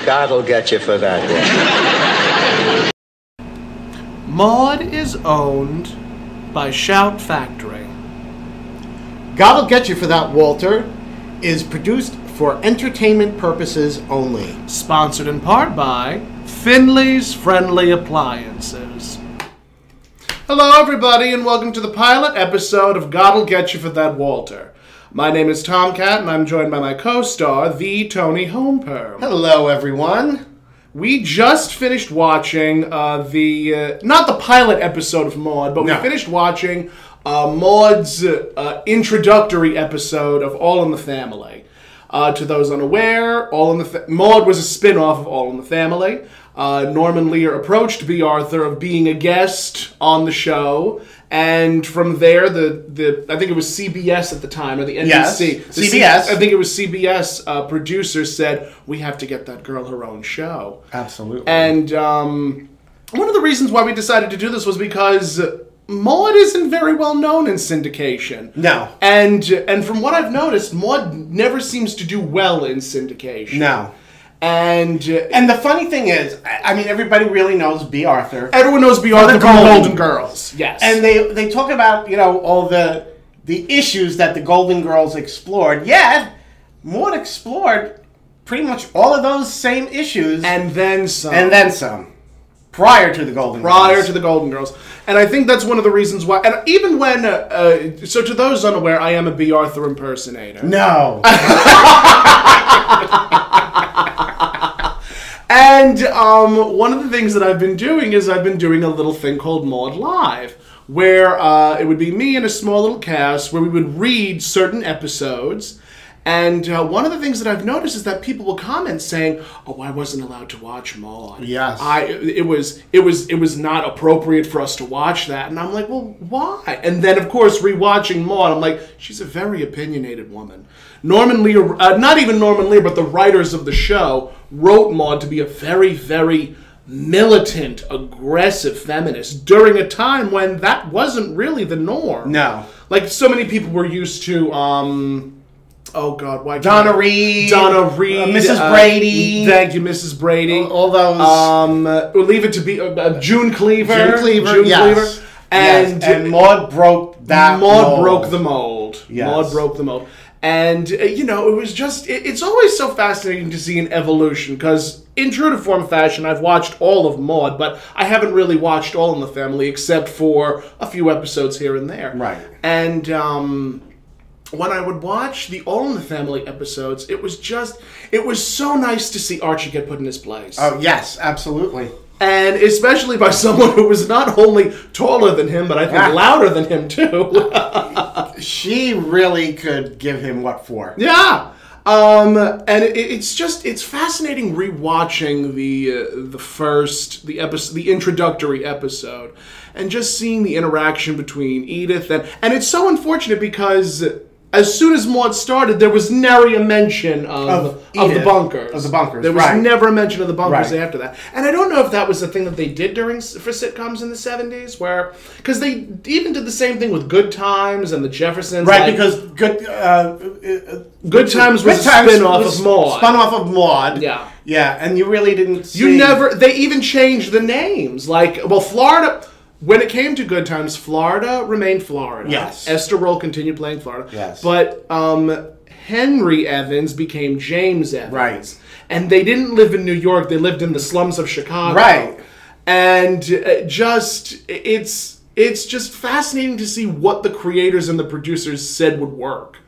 God'll get you for that one. Maude is owned by Shout Factory. God'll Get You for That, Walter is produced for entertainment purposes only. Sponsored in part by Finley's Friendly Appliances. Hello, everybody, and welcome to the pilot episode of God'll Get You for That, Walter. My name is Tom Catt, and I'm joined by my co-star, the Toni Homeperm. Hello, everyone. We just finished watching not the pilot episode of Maude, but we finished watching Maude's introductory episode of All in the Family. To those unaware, Maude was a spin-off of All in the Family. Norman Lear approached Bea Arthur of being a guest on the show, and from there, I think it was CBS at the time, or the NBC. Yes, CBS. I think it was CBS producers said, we have to get that girl her own show. Absolutely. And one of the reasons why we decided to do this was because Maude isn't very well known in syndication. No. And from what I've noticed, Maude never seems to do well in syndication. No. And the funny thing is, I mean, everybody really knows Bea Arthur. Everyone knows Bea Arthur from Golden Girls. Yes. And they talk about, all the issues that the Golden Girls explored. Yeah, Maude explored pretty much all of those same issues. And then some. And then some. Prior to the Golden Girls. And I think that's one of the reasons why. And even when, so to those unaware, I am a Bea Arthur impersonator. No. And one of the things that I've been doing is I've been doing a little thing called Maude Live, where it would be me and a small little cast where we would read certain episodes. And one of the things that I've noticed is that people will comment saying, "Oh, I wasn't allowed to watch Maude. Yes, it was not appropriate for us to watch that." And I'm like, "Well, why?" And then, of course, rewatching Maude, I'm like, "She's a very opinionated woman." Norman Lear, not even Norman Lear, but the writers of the show wrote Maude to be a very, very militant, aggressive feminist during a time when that wasn't really the norm. No, like so many people were used to. Oh God! Why? Donna Reed, Mrs. Brady. Thank you, Mrs. Brady. All those. We'll leave it to be June Cleaver. June Cleaver. And Maude broke that. Maude broke the mold. Yes. Maude broke the mold. And it was just. It's always so fascinating to see an evolution because, in true to form fashion, I've watched all of Maude, but I haven't really watched All in the Family except for a few episodes here and there. Right. And when I would watch the All in the Family episodes, it was so nice to see Archie get put in his place. Oh, yes, absolutely. And especially by someone who was not only taller than him, but I think louder than him, too. She really could give him what for. Yeah. And it's fascinating rewatching the introductory episode, and just seeing the interaction between Edith and it's so unfortunate because as soon as Maude started, there was nary a mention of the bunkers. Of the bunkers, there was never a mention of the bunkers after that. And I don't know if that was the thing that they did for sitcoms in the 70s, because they even did the same thing with Good Times and the Jeffersons. Right, because Good Times was a spin-off of Maude. Spun off of Maude. Yeah. Yeah, and you really didn't see... They even changed the names. Florida... When it came to Good Times, Florida remained Florida. Yes. Esther Roll continued playing Florida. Yes. But Henry Evans became James Evans. Right. And they didn't live in New York. They lived in the slums of Chicago. Right. And it's just fascinating to see what the creators and the producers said would work.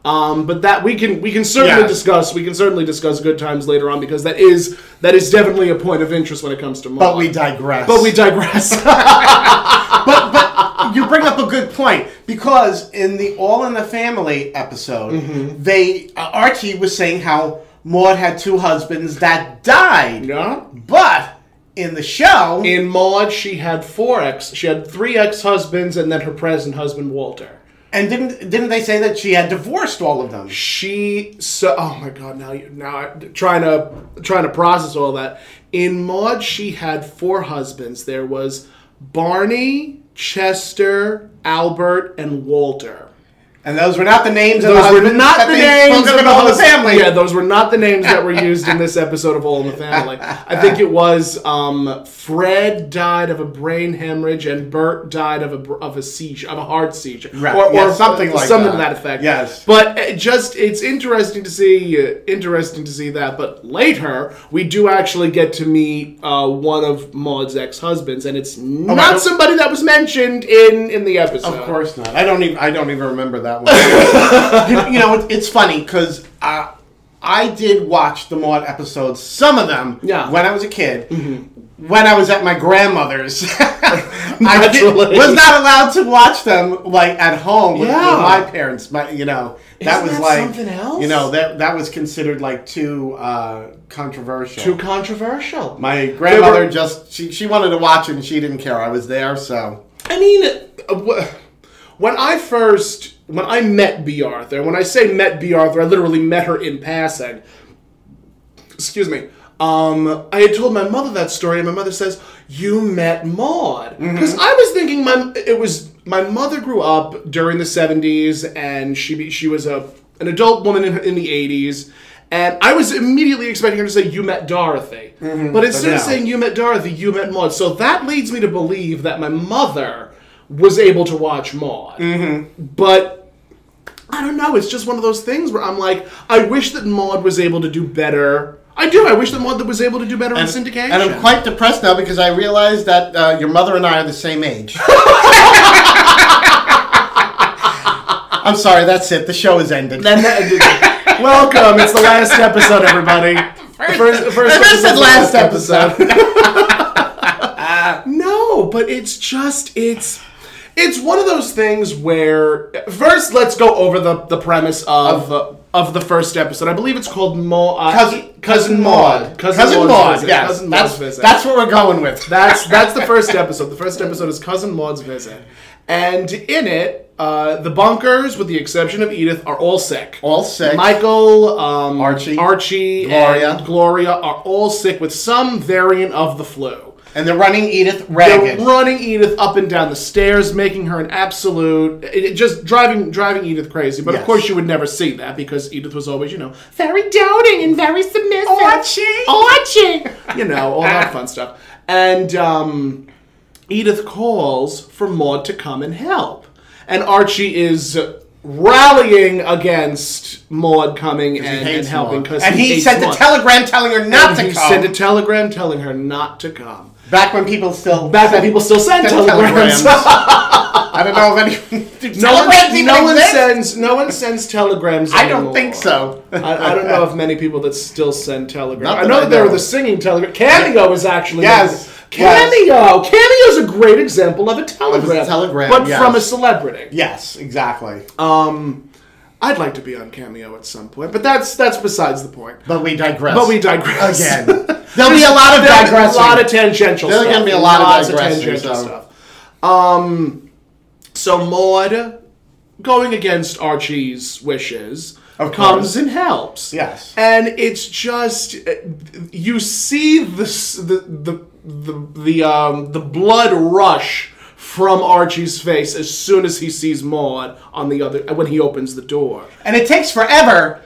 But that we can certainly discuss. We can certainly discuss Good Times later on because that is definitely a point of interest when it comes to Maude. But we digress. But you bring up a good point because in the All in the Family episode, Archie was saying how Maude had 2 husbands that died. Yeah. But in the show, in Maude, she had 3 ex-husbands and then her present husband Walter. And didn't they say that she had divorced all of them? Oh my God! Now I'm trying to process all that. In Maude, she had 4 husbands. There was Barney, Chester, Albert, and Walter. And those were not the names of Those were not the names of All in the Family. Yeah, those were not the names that were used in this episode of All in the Family. I think it was Fred died of a brain hemorrhage and Bert died of a seizure, of a heart seizure, right. or something like something that. to that effect. Yes, but it's interesting to see that. But later we do actually get to meet one of Maude's ex-husbands, and it's not somebody that was mentioned in the episode. Of course not. I don't even remember that one. you know, it's funny because I did watch the Maude episodes, some of them, when I was a kid. Mm-hmm. When I was at my grandmother's, I was not allowed to watch them like at home with my parents. That was like something else. That was considered like too controversial. Too controversial. My grandmother she wanted to watch it and she didn't care. I was there, so I mean, when I met Bea Arthur, when I say met Bea Arthur, I literally met her in passing. Excuse me. I had told my mother that story, and my mother says, "You met Maude," because I was thinking my mother grew up during the 70s, and she was an adult woman in the 80s, and I was immediately expecting her to say, "You met Dorothy," but instead of saying "You met Dorothy," "You met Maude." So that leads me to believe that my mother was able to watch Maude, but I don't know. It's just one of those things where I'm like, I wish that Maude was able to do better. I do. I wish that Maude was able to do better in syndication. And I'm quite depressed now because I realize that your mother and I are the same age. I'm sorry, that's it. The show is ended. Welcome. It's the last episode, everybody. First last episode. No, but it's one of those things where first let's go over the premise of the first episode. I believe it's called Cousin Maude. Cousin Maude. Yes, Cousin Maude's visit. That's what we're going with. That's the first episode. The first episode is Cousin Maude's visit, and in it, the bunkers, with the exception of Edith, are all sick. All sick. Michael, Archie, and Gloria are all sick with some variant of the flu. And they're running Edith ragged. They're running Edith up and down the stairs, making her an absolute... just driving Edith crazy. But of course you would never see that because Edith was always, very doting and very submissive. Archie! All that fun stuff. And Edith calls for Maude to come and help. And Archie is rallying against Maude coming and helping. And he sent a telegram telling her not to come. He sent a telegram telling her not to come. Back when people still sent telegrams. I don't know if anyone. No one sends telegrams I anymore. don't think so. I don't know of many people that still send telegrams. I know that there were the singing telegram. Cameo is actually Cameo. Cameo is a great example of a telegram, but from a celebrity. Yes, exactly. I'd like to be on Cameo at some point, but that's besides the point. But we digress. Again. There'll be a lot of digressing. A lot of tangential stuff. There's going to be a lot of digressing. Stuff. So Maude, going against Archie's wishes, comes and helps. Yes. And it's just you see the blood rush from Archie's face as soon as he sees Maude when he opens the door. And it takes forever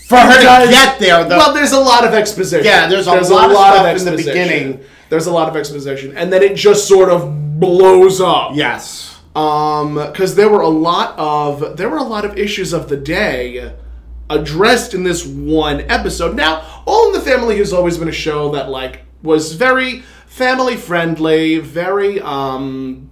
for her to get there, though. Well, there's a lot of exposition. Yeah, there's a lot of stuff in the beginning. There's a lot of exposition. And then it just sort of blows up. Yes. Because there were a lot of issues of the day addressed in this one episode. Now, All in the Family has always been a show that was very family friendly, very of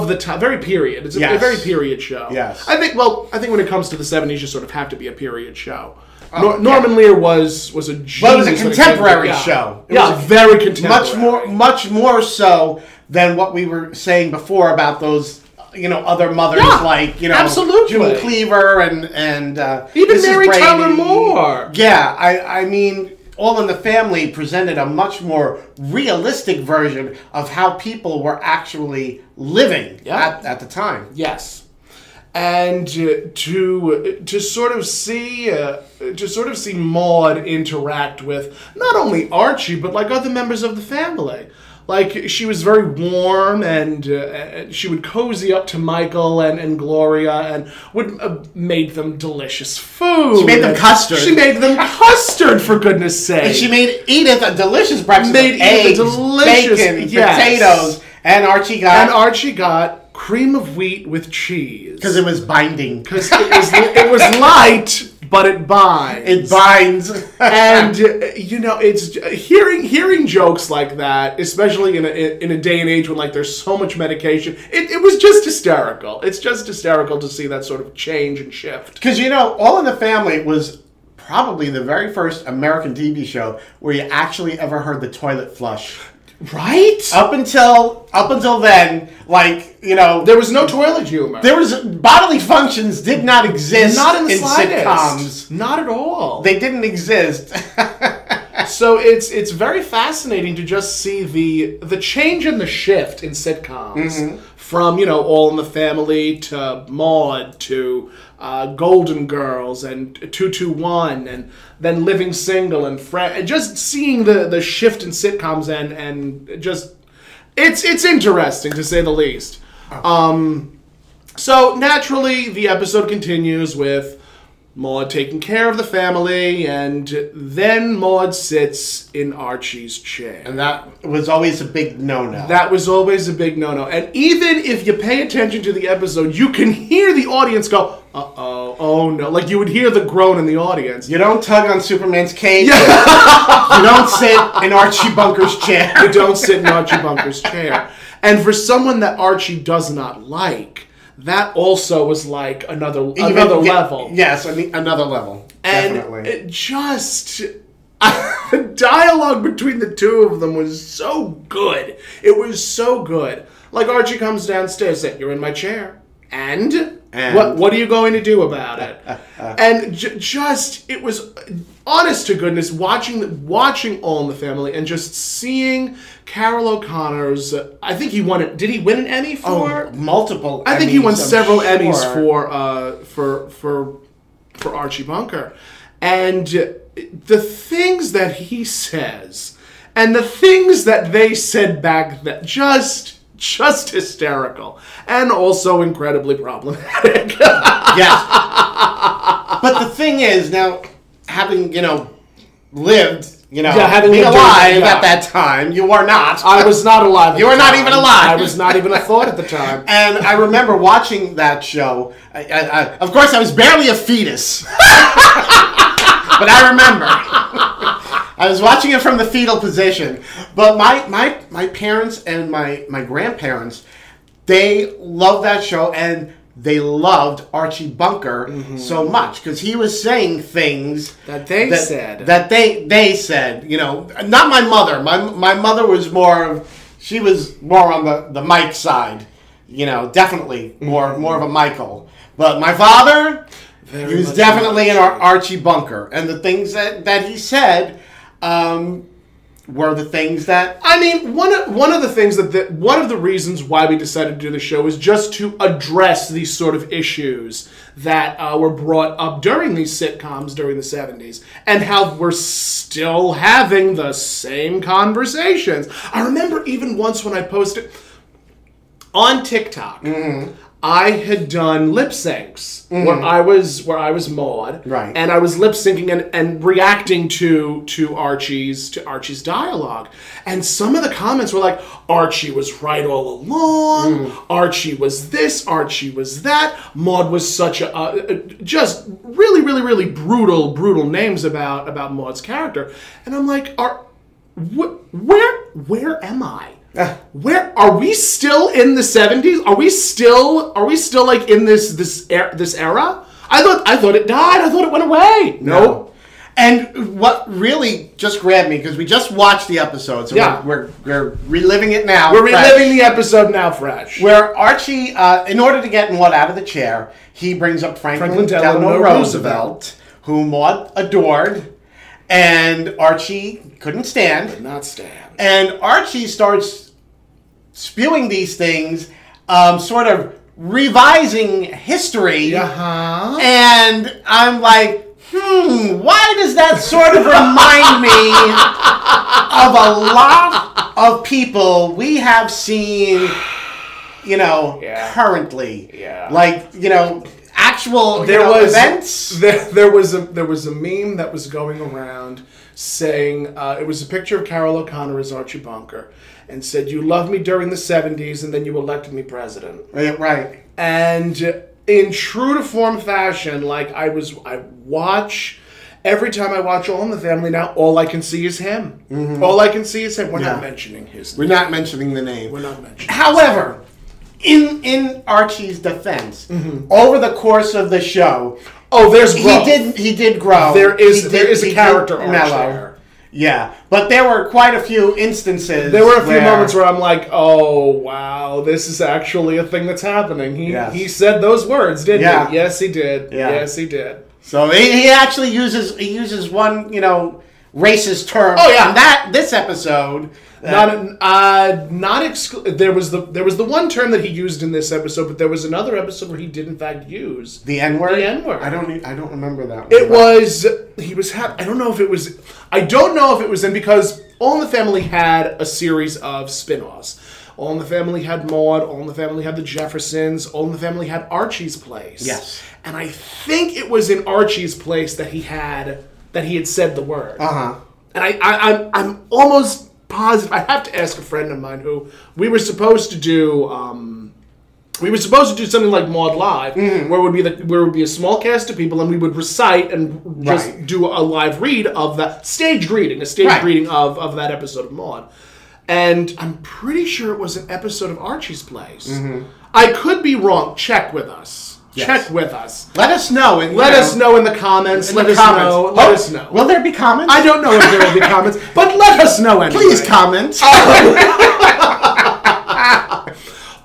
the time, very period. It's a very period show. Yes. I think when it comes to the 70s, you sort of have to be a period show. Norman Lear was a genius. Well, it was a contemporary show. It was very contemporary. Much more so than what we were saying before about those, other mothers absolutely. June Cleaver and even Mrs. Mary Brady. Tyler Moore. Yeah, I mean, All in the Family presented a much more realistic version of how people were actually living at the time. Yes. and to sort of see Maude interact with not only Archie but like other members of the family. Like, she was very warm, and she would cozy up to Michael and Gloria, and would made them delicious food. She made them custard. She made them custard, for goodness sake. And she made Edith a delicious breakfast with eggs, bacon, potatoes, and Archie got cream of wheat with cheese. Because it was binding. Because it was light, but it binds. It binds. And it's hearing jokes like that, especially in a day and age when like there's so much medication. It was just hysterical. It's just hysterical to see that sort of change and shift. Because All in the Family was probably the very first American TV show where you actually ever heard the toilet flush. Right? Up until then, there was no toilet humor. There was bodily functions did not exist. Not in the slightest. Sitcoms. Not at all. They didn't exist. So it's very fascinating to just see the change and the shift in sitcoms from All in the Family to Maude to Golden Girls and 221 and then Living Single and just seeing the shift in sitcoms and just it's interesting to say the least. So naturally the episode continues with Maude taking care of the family, and then Maude sits in Archie's chair. And that was always a big no-no. That was always a big no-no. And even if you pay attention to the episode, you can hear the audience go, uh-oh, oh no. Like you would hear the groan in the audience. You don't tug on Superman's cape. You don't sit in Archie Bunker's chair. You don't sit in Archie Bunker's chair. And for someone that Archie does not like, that also was like another level. Yes, another level. Definitely. And it just... the dialogue between the two of them was so good. It was so good. Like Archie comes downstairs, saying, "You're in my chair. And what are you going to do about it?" And it was, honest to goodness, watching All in the Family and just seeing Carol O'Connor's. I think he won it. Did he win an Emmy for? Multiple. I think he won several Emmys for Archie Bunker, and the things that he says and the things that they said back then, just hysterical and also incredibly problematic. Yes. But the thing is, now, having, lived, being alive at that time, you were not. I was not alive. You were not even alive. I was not even a thought at the time. And I remember watching that show. Of course, I was barely a fetus. But I remember. I was watching it from the fetal position. But my parents and my grandparents, they loved that show, and they loved Archie Bunker so much because he was saying things that they said. That they said, not my mother. My mother was she was more on the Mike side, definitely more of a Michael. But my father, he was definitely an Archie Bunker, and the things that he said were the things that... I mean, one of the things one of the reasons why we decided to do the show is just to address these sort of issues that were brought up during these sitcoms during the 70s, and how we're still having the same conversations. I remember even once when I posted on TikTok, I had done lip syncs where I was Maude, right, and I was lip syncing and reacting to Archie's dialogue, and some of the comments were like, Archie was right all along, Archie was this, Archie was that, Maude was such just really, really, really brutal names about Maude's character, and I'm like, where am I? Where are we still in the 70s? Are we still like in this era? I thought it died. I thought it went away. No. And what really just grabbed me, because we just watched the episode, so we're reliving it now. We're reliving the episode now fresh. Where Archie, in order to get Maude out of the chair, he brings up Franklin Delano Roosevelt, who Maude adored, and Archie couldn't stand. Could not stand. And Archie starts spewing these things, sort of revising history, and I'm like, why does that sort of remind me of a lot of people we have seen, currently. Yeah. Like, actual events. There was a meme that was going around saying it was a picture of Carol O'Connor as Archie Bunker, and said, "You loved me during the '70s, and then you elected me president." Right. And in true to form fashion, like every time I watch All in the Family now, all I can see is him. Mm-hmm. All I can see is him. We're not mentioning his name. We're not mentioning the name. We're not mentioning. However, in Archie's defense, over the course of the show, there's growth. He did grow. There is a character arc there. Yeah, but there were quite a few instances. There were a few moments where I'm like, "Oh wow, this is actually a thing that's happening." He said those words, didn't he? Yes, he did. Yeah. Yes, he did. So he actually uses one racist term. Oh yeah, in this episode. There was the one term that he used in this episode, but there was another episode where he did in fact use the N-word. The N-word. I don't remember that one. It was I don't know if it was in, because All in the Family had a series of spin-offs. All in the Family had Maude, All in the Family had the Jeffersons, All in the Family had Archie's Place. Yes. And I think it was in Archie's Place that he had said the word. Uh-huh. And I'm almost positive. I have to ask a friend of mine who we were supposed to do something like Maude Live, where it would be a small cast of people, and we would recite and just do a live read of that staged reading of that episode of Maude. And I'm pretty sure it was an episode of Archie's Place. I could be wrong. Check with us. Yes. Check with us. Let us know. Let us know in the comments. Let us know. Will there be comments? I don't know if there will be comments, but let us know anyway. Please comment.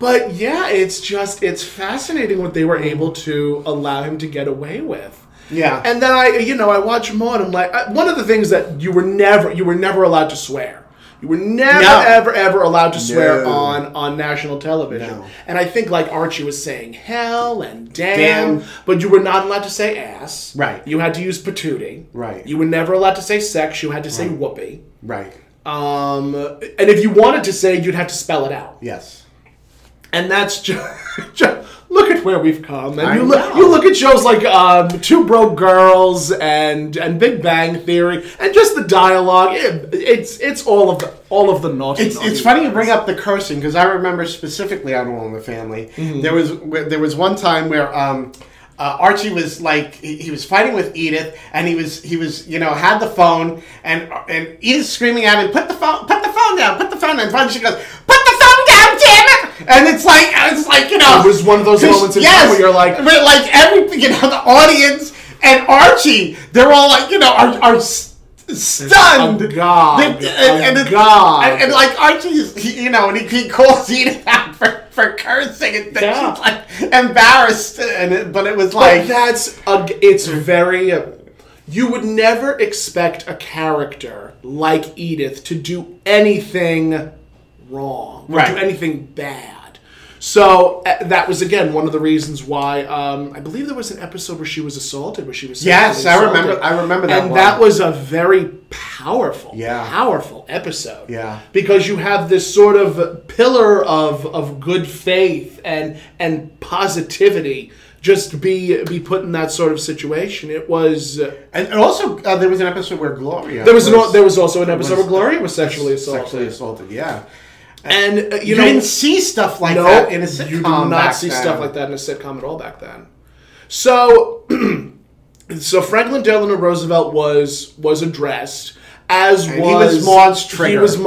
But yeah, it's fascinating what they were able to allow him to get away with. Yeah. And then I watch Maude, and like, one of the things that you were never allowed to swear. You were never, ever allowed to swear on national television. No. And I think, like, Archie was saying hell and damn, but you were not allowed to say ass. Right. You had to use patootie. Right. You were never allowed to say sex. You had to say whoopee. Right. And if you wanted to say it, you'd have to spell it out. Yes. And that's just look at where we've come. And you look at shows like Two Broke Girls and Big Bang Theory, and just the dialogue. It's all of the naughty. It's funny you bring up the cursing, because I remember specifically on All in the Family. There was one time where Archie was like, he was fighting with Edith, and he was had the phone, and Edith screaming at him, put the phone down, and finally she goes, put the phone down, damn it! And it's like it was one of those moments in time where you're like, but like everything, the audience and Archie, they're all like, are stunned. Oh God! And like Archie's, and he calls Edith out for cursing, and she's like embarrassed, but it was like, it's very. You would never expect a character like Edith to do anything wrong, or do anything bad. So that was, again, one of the reasons why I believe there was an episode where she was assaulted, where she was assaulted. I remember that. And that was a very powerful episode. Yeah. Because you have this sort of pillar of good faith and positivity just be put in that sort of situation. It was, and also there was an episode where Gloria. There was also an episode where Gloria was sexually assaulted. Yeah. And you didn't see stuff like that in a sitcom. You did not see stuff like that in a sitcom at all back then. So, Franklin Delano Roosevelt was addressed. He was Maude's trigger. He was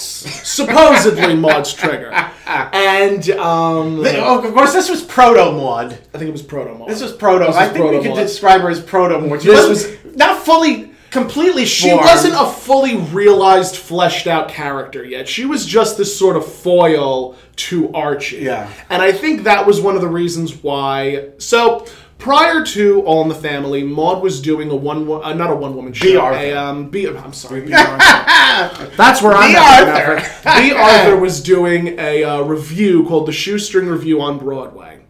supposedly Maude's trigger. And of course, this was proto Maude. I think it was proto Maude. This was proto. I think we could describe her as proto Maude. She was not fully. Completely She formed. wasn't a fully realized, fleshed out character yet. She was just this sort of foil to Archie. Yeah. And I think that was one of the reasons why. So, prior to All in the Family, Maude was doing not a one-woman show. Bea Arthur. I'm sorry, Bea Arthur. That's where I'm at. Bea Arthur was doing a review called The Shoestring Review on Broadway.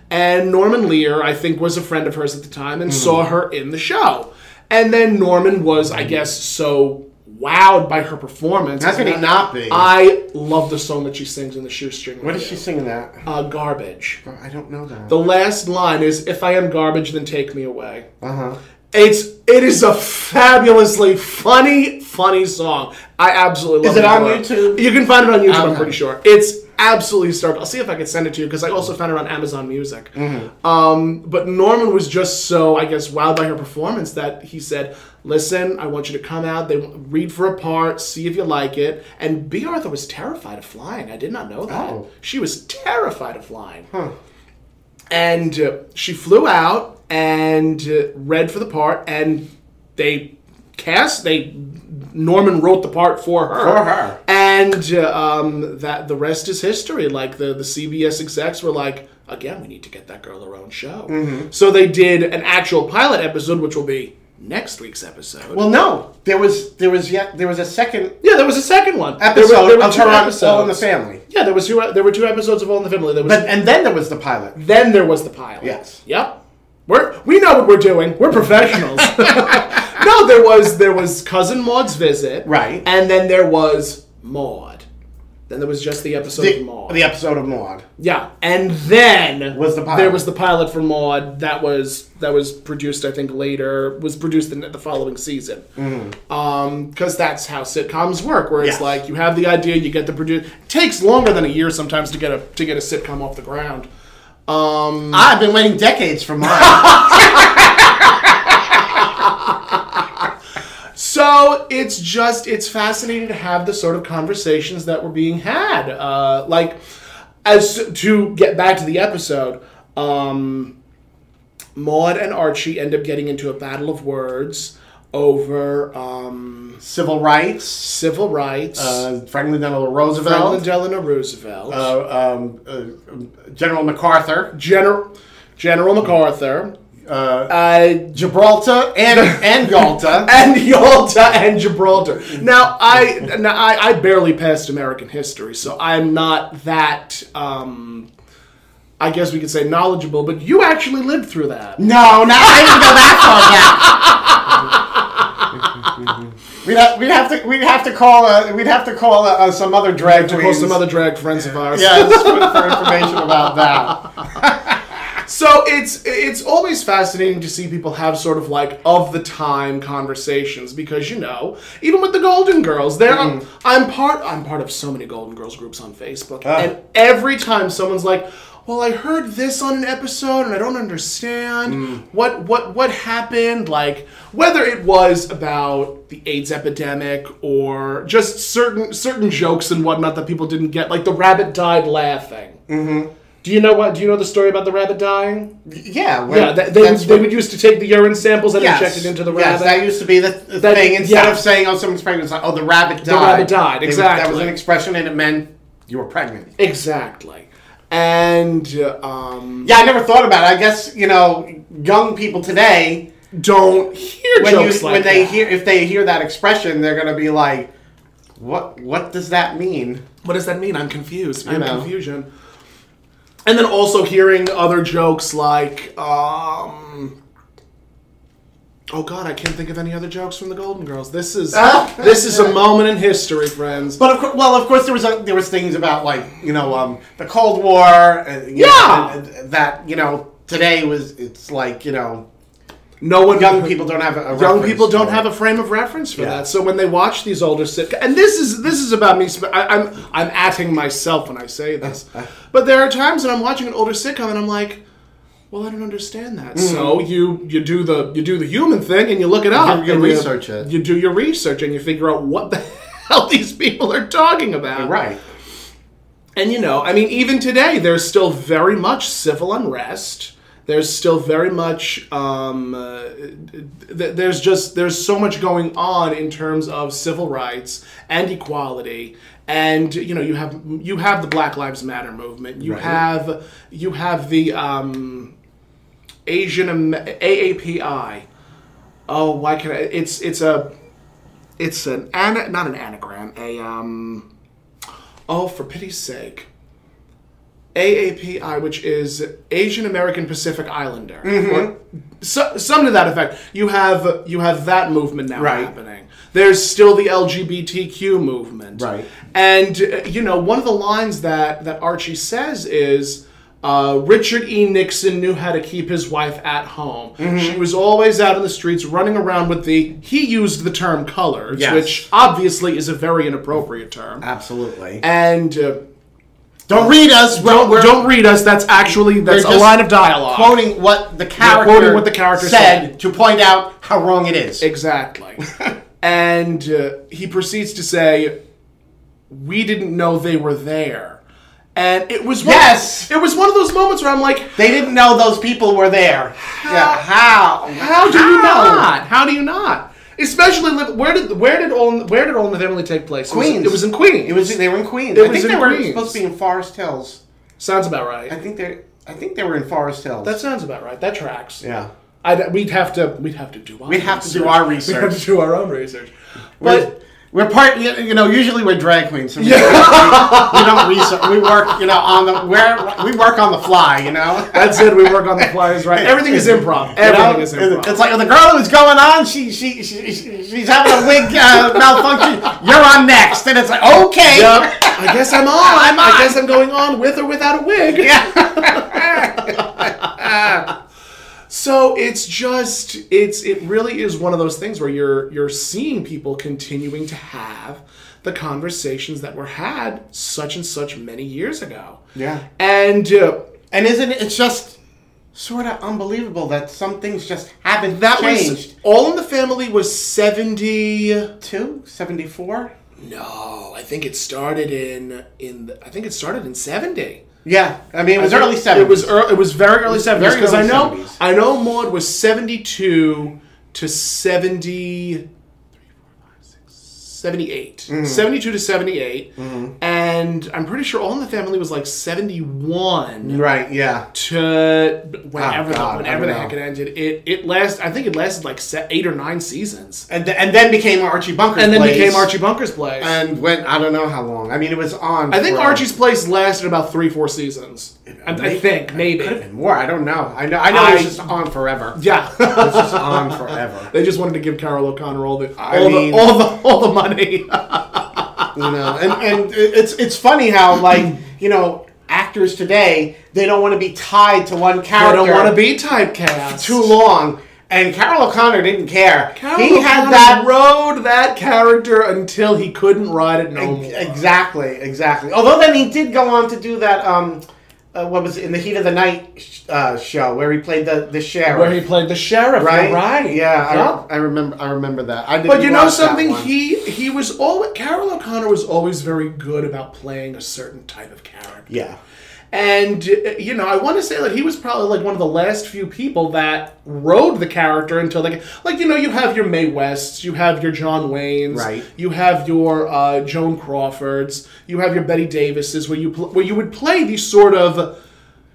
And Norman Lear, I think, was a friend of hers at the time and saw her in the show. And then Norman was, I guess, so wowed by her performance. How could he not be? I love the song that she sings in The Shoestring Review. What is she singing that? Garbage. I don't know that. The last line is, "If I am garbage, then take me away." Uh-huh. It is a fabulously funny song. I absolutely love it. Is it on YouTube? You can find it on YouTube, I'm pretty sure. It's absolutely stark. I'll see if I can send it to you, because I also found it on Amazon Music. But Norman was just so, I guess, wowed by her performance that he said, listen, I want you to come out, read for a part, see if you like it. And Bea Arthur was terrified of flying. I did not know that. Oh. She was terrified of flying. Huh. And she flew out and read for the part, and Norman wrote the part for her. And that the rest is history. Like the CBS execs were like, again, we need to get that girl her own show. So they did an actual pilot episode, which will be next week's episode. Well, no, there was a second. Yeah, there was a second one. Episode there were of two her on episodes. All in the Family. Yeah, there were two episodes of All in the Family. And then there was the pilot. Then there was the pilot. Yes. Yep. We know what we're doing. We're professionals. No, there was Cousin Maude's visit. Right. And then there was Maude. Then there was just the episode of Maude. The episode of Maude. Yeah. And then there was the pilot for Maude that was produced, I think, later. Was produced in the following season. Because that's how sitcoms work, where it's like you have the idea, you get the produce. It takes longer than a year sometimes to get a sitcom off the ground. I've been waiting decades for mine. So it's fascinating to have the sort of conversations that were being had. As to get back to the episode, Maude and Archie end up getting into a battle of words over civil rights. Franklin Delano Roosevelt. General MacArthur. General MacArthur. Gibraltar and Yalta. and Gibraltar. Now I barely passed American history, so I'm not that I guess we could say knowledgeable, but you actually lived through that. No, I didn't go that far back. We'd have to call some other drag queens. Call some other drag friends of ours. Yeah, for information about that. So it's always fascinating to see people have sort of like of the time conversations, because even with the Golden Girls, I'm part of so many Golden Girls groups on Facebook, and every time someone's like, well, I heard this on an episode and I don't understand what happened, like whether it was about the AIDS epidemic or just certain jokes and whatnot that people didn't get, like the rabbit died laughing. Do you know the story about the rabbit dying? Yeah. They would used to take the urine samples and inject it into the rabbit. Yes, that used to be the thing. Instead of saying, someone's pregnant, it's like, the rabbit died. The rabbit died, exactly. That was an expression, and it meant you were pregnant. Exactly. And I never thought about it. I guess young people today don't hear jokes like that. If they hear that expression, they're going to be like, "What does that mean? What does that mean? I'm confused. I'm confusion." And then also hearing other jokes like, oh God, I can't think of any other jokes from the Golden Girls. This is a moment in history, friends. But of course, there was things about the Cold War. That today it's like young people don't have a frame of reference for that. So when they watch these older sitcoms, and this is about me. I'm atting myself when I say this, but there are times when I'm watching an older sitcom and I'm like, well, I don't understand that. So you do the human thing and you look it up. You research it. You do your research and you figure out what the hell these people are talking about. Right. And even today, there's still very much civil unrest. There's still very much there's so much going on in terms of civil rights and equality, and you have the Black Lives Matter movement. You have the AAPI. Oh, why can I? It's not an anagram. Oh, for pity's sake. AAPI, which is Asian American Pacific Islander, or something to that effect. You have that movement now happening. There's still the LGBTQ movement, right? And one of the lines that Archie says is, Richard E. Nixon knew how to keep his wife at home. She was always out in the streets running around with he used the term colors, which obviously is a very inappropriate term. Absolutely. And don't read us. Don't read us. That's a line of dialogue. Quoting what the character said to point out how wrong it is. Exactly. And he proceeds to say, "We didn't know they were there." And it was one of those moments where I'm like, they didn't know those people were there. How do you not? How do you not? Especially where did All in the Family take place? Queens. It was in Queens. They were in Queens. I think they were supposed to be in Forest Hills. Sounds about right. I think they were in Forest Hills. That sounds about right. That tracks. Yeah. We'd have to do our research. We'd have to do our own research. But we're usually we're drag queens. So we don't research. We work, we work on the fly, That's it. We work on the fly, is right. Everything is improv. Everything is improv. It's like the girl who's going on, she's having a wig malfunction. You're on next. And it's like, okay. Yep. I guess I'm on. I guess I'm going on with or without a wig. Yeah. So it really is one of those things where you're seeing people continuing to have the conversations that were had such and such many years ago. Yeah. And isn't it just sort of unbelievable that some things just haven't changed? All in the Family was 72? 74? No, I think it started in 70. Yeah, I mean, it was early 70s. It was very early 70s, because I know 70s. Maude was 72 to 78. 72 to 78. And I'm pretty sure All in the Family was like 71. Right, yeah. To whenever the heck it ended. I think it lasted like 8 or 9 seasons. And then became Archie Bunker's Place. And went, I don't know how long. I mean, it was on. I think Archie's Place lasted about 3-4 seasons. I think, maybe. Could have been more. I don't know. I know it was just on forever. Yeah. It was just on forever. They just wanted to give Carol O'Connor all the money. And it's funny how, actors today, they don't want to be tied to one character. They don't want to be typecast too long. And Carol O'Connor didn't care. He rode that character until he couldn't ride it no more. Exactly. Although then he did go on to do that, what was it, In the Heat of the Night show, where he played the sheriff. Where he played the sheriff, right? Right. Yeah, I remember that. But you know something? He was always, Carol O'Connor was always very good about playing a certain type of character. Yeah. And, I want to say that he was probably, one of the last few people that rode the character until, you have your Mae Wests, you have your John Waynes, right. You have your Joan Crawfords, you have your Betty Davises, where you would play these sort of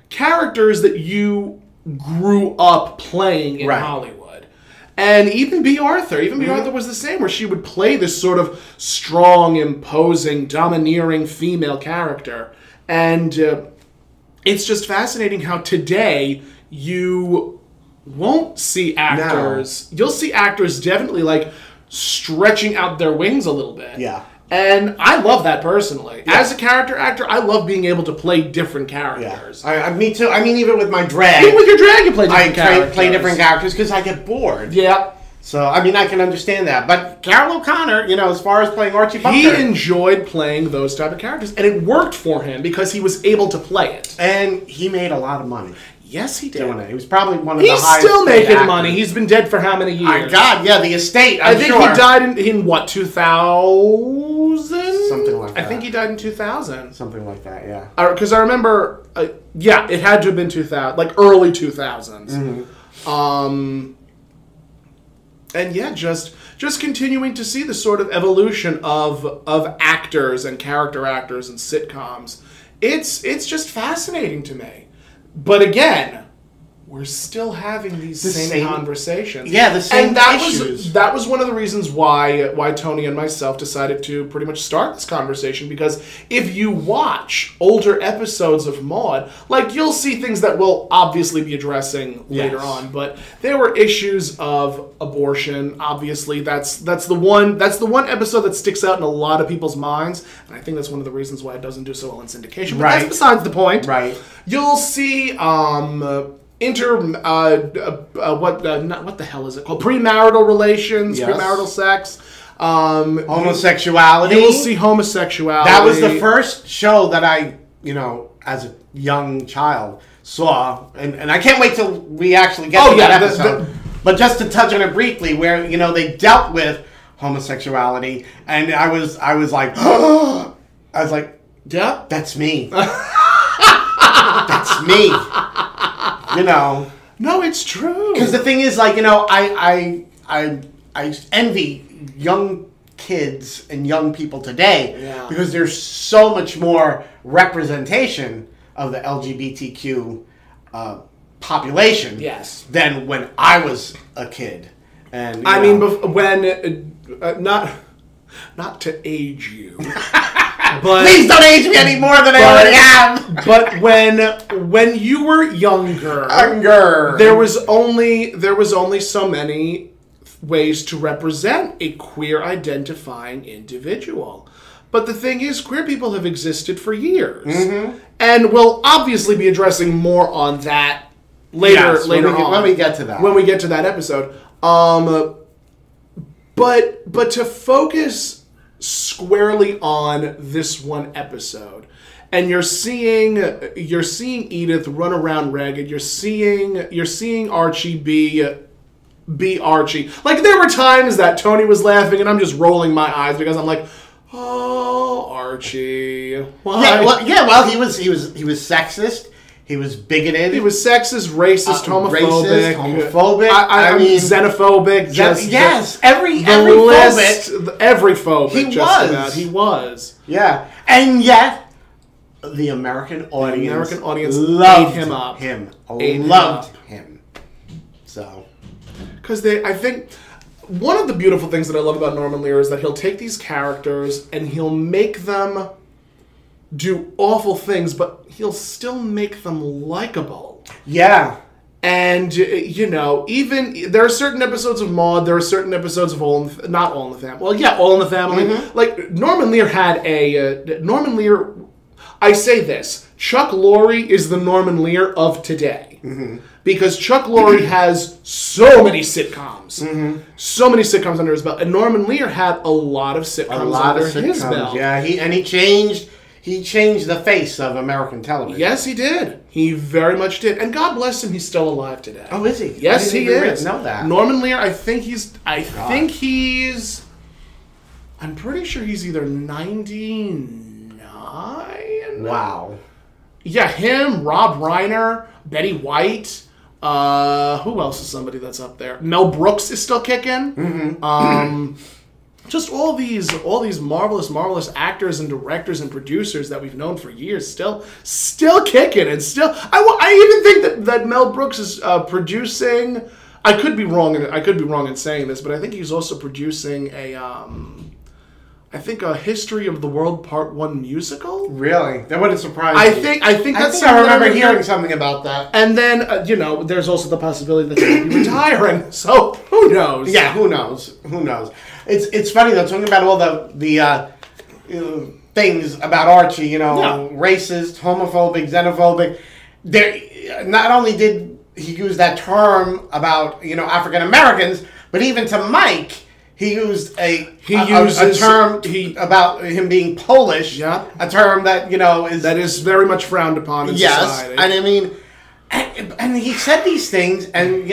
characters that you grew up playing in Hollywood. And even Bea Arthur. Bea Arthur was the same, where she would play this sort of strong, imposing, domineering female character. And it's just fascinating how today you won't see actors. No. You'll see actors definitely stretching out their wings a little bit. Yeah. And I love that personally. Yeah. As a character actor, I love being able to play different characters. Yeah. Me too. I mean, even with my drag. Even with your drag, you play different characters. I play different characters because I get bored. Yeah. So, I mean, I can understand that. But Carol O'Connor, as far as playing Archie Bunker. He enjoyed playing those type of characters. And it worked for him because he was able to play it. And he made a lot of money. Yes, he did. Doing it. He was probably one of the highest. He's still making money. He's been dead for how many years? My God, yeah, the estate, I think he died in what, 2000? Something like that. I think he died in 2000. Something like that, yeah. Because I remember, it had to have been 2000, early 2000s. Mm-hmm. And yeah, just continuing to see the sort of evolution of actors and character actors and sitcoms. It's just fascinating to me. But again, we're still having these same conversations. Yeah, the same and that issues. That was one of the reasons why Tony and myself decided to pretty much start this conversation, because if you watch older episodes of Maude, like, you'll see things that we'll obviously be addressing later on, but there were issues of abortion. Obviously, that's the one episode that sticks out in a lot of people's minds, and I think that's one of the reasons why it doesn't do so well in syndication. But that's besides the point. Right. You'll see what the hell is it called? Premarital relations, premarital sex, homosexuality. You will see homosexuality. That was the first show that I, as a young child saw, and I can't wait till we actually get to that episode. But just to touch on it briefly, where they dealt with homosexuality, and I was like, yeah, that's me. That's me. No, it's true. Because the thing is, like, I envy young kids and young people today because there's so much more representation of the LGBTQ population than when I was a kid. And I mean, when not to age you. But, please don't age me any more than I already have. But when you were younger, there was only so many ways to represent a queer identifying individual. But the thing is, queer people have existed for years, and we'll obviously be addressing more on that later on when we get to that. When we get to that episode, but to focus squarely on this one episode, and you're seeing Edith run around ragged. You're seeing Archie be Archie. Like, there were times that Tony was laughing, and I'm just rolling my eyes because I'm like, oh, Archie. Why? Well, he was sexist. He was bigoted. He was sexist, racist, homophobic. I mean, xenophobic. Every phobic. He was. Yeah, and yet the American audience loved him. Loved him. So, because I think one of the beautiful things that I love about Norman Lear is that he'll take these characters and he'll make them do awful things, but he'll still make them likable. Yeah. And, even there are certain episodes of Maude, there are certain episodes of not All in the Family. Well, yeah, All in the Family. Like, Norman Lear I say this, Chuck Lorre is the Norman Lear of today. Because Chuck Lorre has so many sitcoms. So many sitcoms under his belt. And Norman Lear had a lot of sitcoms under his belt. Yeah, he changed the face of American television. Yes, he did. He very much did. And God bless him, he's still alive today. Oh, is he? Yes, he is. I didn't know that. Norman Lear, I'm pretty sure he's either 99. Wow. Yeah, him, Rob Reiner, Betty White. Who else is somebody that's up there? Mel Brooks is still kicking. Just all these marvelous actors and directors and producers that we've known for years, still kicking, and still. I even think that Mel Brooks is producing. I could be wrong in saying this, but I think he's also producing a History of the World Part 1 musical. Really? That wouldn't surprise me. I think I remember hearing something about that. And then there's also the possibility that he'll be retiring. So who knows? Yeah, who knows? It's funny though, talking about all the things about Archie, racist, homophobic, xenophobic. There, not only did he use that term about African Americans, but even to Mike, he used a term about him being Polish. Yeah, a term that is very much frowned upon in society. And I mean, and he said these things, and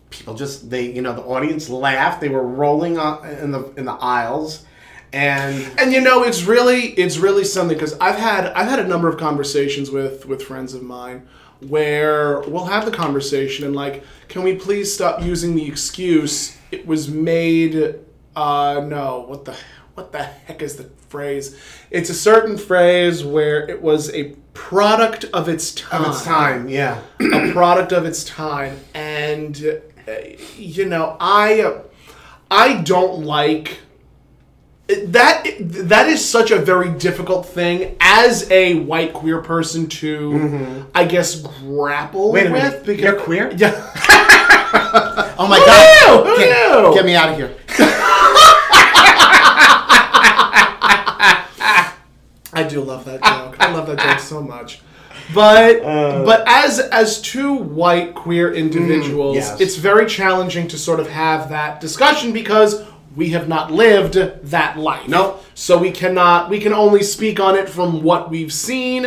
people just the audience laughed. They were rolling in the aisles, and it's really something, because I've had a number of conversations with friends of mine where we'll have the conversation and like, can we please stop using the excuse it was made? No, what what the heck is the phrase? It's a certain phrase where it was a product of its time. Of its time, yeah. A product of its time. And, you know, I don't like... That is such a very difficult thing as a white queer person to, I guess, grapple with. Because you're queer? Yeah. Oh my God! Who knew? Get me out of here! I do love that joke. I love that joke so much. But as two white queer individuals, yes. It's very challenging to sort of have that discussion because we have not lived that life. Nope. So we can only speak on it from what we've seen,